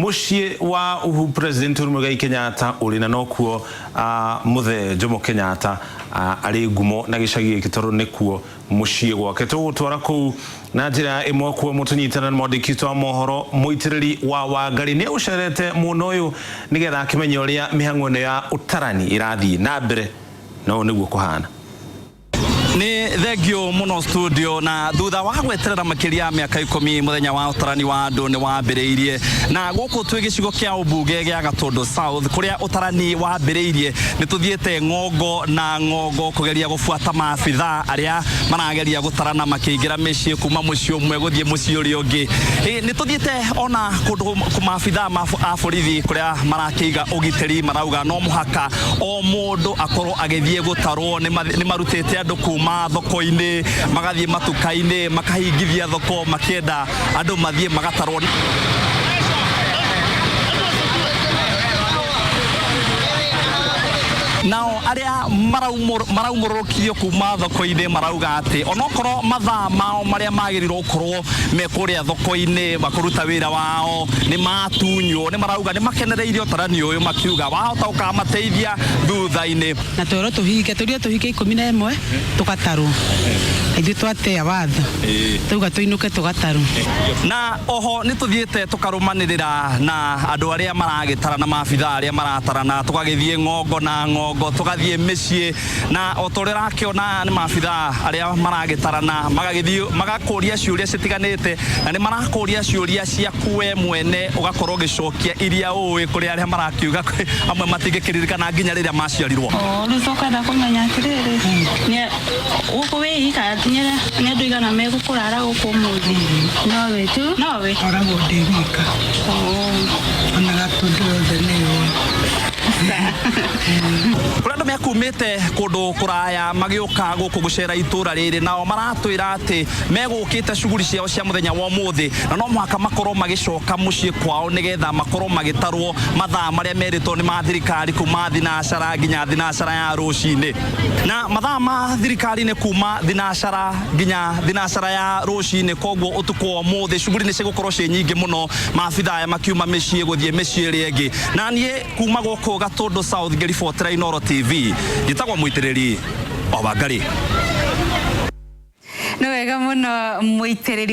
Mushie wa President Uhuru Kenyatta uri na nokuo muthe Jomo Kenyatta ari ngumo na gicagi gitoro nekuo mushie gwake tugutwara ku na njira imwe kuo mutunyitana mwandiki wa mohoro muitiriri wa Wangari ni ucerete muno uyu nigetha akimenya uria Mihang'o ya Utarani irathi na mbere no niguo kuhana ni thegio muno studio na thutha wa gweterera makiria miaka 10 muthenya wa Utarani wa andu ni wambiriirie na guku twi gicigo kia ubunge gia Gatundu South kuria Utarani wambiriirie ni tuthiete ngongo na ngongo kugeria gufuata maabitha aria marageria gutarana makiingira micii kuma mucii umwe guthie mucii uri ungi ni tuthiete ona kundu maabitha a borithi kuria marakiiga ugiteri marauga no muhaka o mundu akorwo agithie gutarwo ni marutite andu kuma thoko-ini magathie matuka-ini makahingithia thoko makienda andu mathie magatarwo nao aria maraumurukio kuma thoko-ini marauga ati onokorwo mathaa mao maria magirirwo gukorwo me kuria thoko-ini bakuruta wira wao ni matunywo ni marauga ni makenereirio Utarani uyu makiuga wahota ukamateithia thutha-ini na twero tuhike 11 tugatarwo ithu twatea watho tuga tuinuke tugataru na oho ni tuthiete tukarumanirira na andu aria maragitara na maabitha aria maratarana tukagithie ngongo na ngongo tugathie micii na otorera akiona ni maabitha aria maragitarana magagithio magakuria ciuria citiganite na ni marakuria ciuria cia kuwe mwene ugakorwo gicokia iria uwi kuri aria marakiuga amwe matingikiririkana nginya riria maciarirwo rucoka kumenya atiriri ni uko wihika nyera ni nduigana megukurara guku muthi nowe tu nowe ora godika ona Gatundu yothe niyo kurando mekumite kundu kuraya magiuka guku gucera itura riri nao maratwira ati megukite shughuli ciao cia muthenya wa muthi na no mwaka makorwo magicoka mucii kwao nigetha makorwo magitarwo mathaa maria meritwo ni mathirikari kuma thinacara nginya thinacara ya rucini na mathaa ma thirikari ni kuma thinacara nginya thinacara ya rucini koguo utuku wa muthi shughuli ni cigukorwo ci nyingi muno maabitha makiuma micii guthie micii iri ingi na nie kuma guku Gatundu South ngiribotera Inoro TV gitagwa muitiriri wa Wangari no wega muno muitiriri